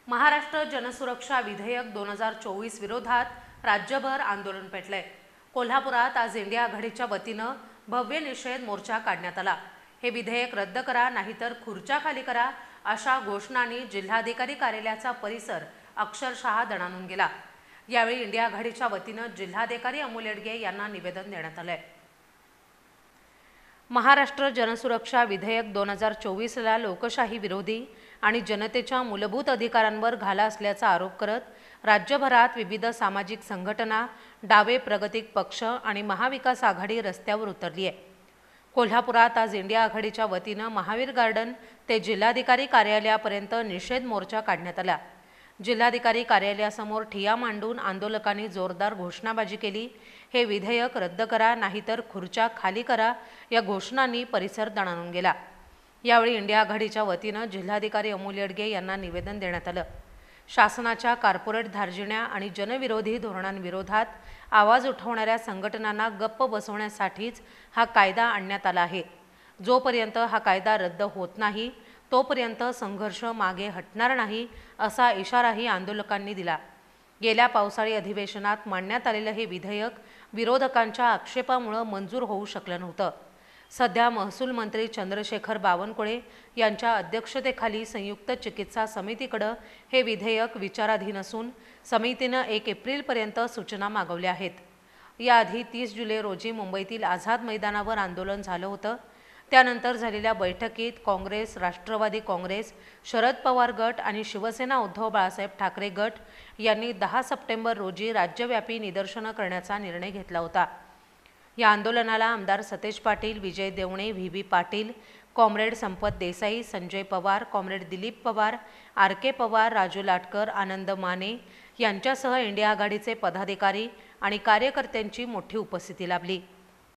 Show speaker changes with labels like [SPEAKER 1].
[SPEAKER 1] महाराष्ट्र जनसुरक्षा विधेयक 2024 विरोधात राज्यभर आंदोलन पेटलंय। कोल्हापुरात आज इंडिया आघाडीच्या वतीनं भव्य निषेध मोर्चा काढण्यात आला। हे विधेयक रद्द करा नाहीतर खुर्च्या खाली करा अशा घोषणांनी जिल्हाधिकारी कार्यालयाचा परिसर अक्षरशः दणाणून गेला। यावेळी इंडिया आघाडीच्या वतीनं जिल्हाधिकारी अमोल येडगे यांना निवेदन देण्यात आलंय। महाराष्ट्र जनसुरक्षा विधेयक 2024 ला लोकशाही विरोधी आणि जनतेच्या मूलभूत अधिकारांवर घाला असल्याचा आरोप करत राज्यभरात विविध सामाजिक संघटना, डावे प्रगतिक पक्ष आणि महाविकास आघाडी रस्त्यावर उतरली आहे। कोल्हापुरात आज इंडिया आघाडीच्या वतीनं महावीर गार्डन ते जिल्हाधिकारी कार्यालयापर्यंत निषेध मोर्चा काढण्यात आला। जिल्हाधिकारी कार्यालयासमोर ठिय्या मांडून आंदोलकांनी जोरदार घोषणाबाजी केली। हे विधेयक रद्द करा नाहीतर खुर्च्या खाली करा या घोषणांनी परिसर दणाणून गेला। यावेळी इंडिया आघाडीच्या वतीनं जिल्हाधिकारी अमोल येडगे यांना निवेदन देण्यात आलं। शासनाच्या कॉर्पोरेट धार्जिण्या आणि जनविरोधी धोरणांविरोधात आवाज उठवणाऱ्या संघटनांना गप्प बसवण्यासाठीच हा कायदा आणण्यात आला आहे। जोपर्यंत हा कायदा रद्द होत नाही तोपर्यंत संघर्ष मागे हटणार नाही असा इशाराही आंदोलकांनी दिला। गेल्या पावसाळी अधिवेशनात मांडण्यात आलेलं हे विधेयक विरोधकांच्या आक्षेपामुळे मंजूर होऊ शकलं नव्हतं। सध्या महसूल मंत्री चंद्रशेखर बावनकुळे यांच्या अध्यक्षतेखाली संयुक्त चिकित्सा समितीकडे हे विधेयक विचाराधीन असून समितीनं 1 एप्रिलपर्यंत सूचना मागवल्या आहेत। याआधी 30 जुलै रोजी मुंबईतील आझाद मैदानावर आंदोलन झालं होतं। त्यानंतर झालेल्या बैठकीत काँग्रेस, राष्ट्रवादी काँग्रेस, शरद पवार गट आणि शिवसेना उद्धव बाळासाहेब ठाकरे गट यांनी 10 सप्टेंबर रोजी राज्यव्यापी निदर्शनं करण्याचा निर्णय घेतला होता। या आंदोलनाला आमदार सतेज पाटील, विजय देवणे, व्ही पाटील, कॉम्रेड संपत देसाई, संजय पवार, कॉम्रेड दिलीप पवार, RK पवार, राजू लाटकर, आनंद माने यांच्यासह इंडिया आघाडीचे पदाधिकारी आणि कार्यकर्त्यांची मोठी उपस्थिती लाभली।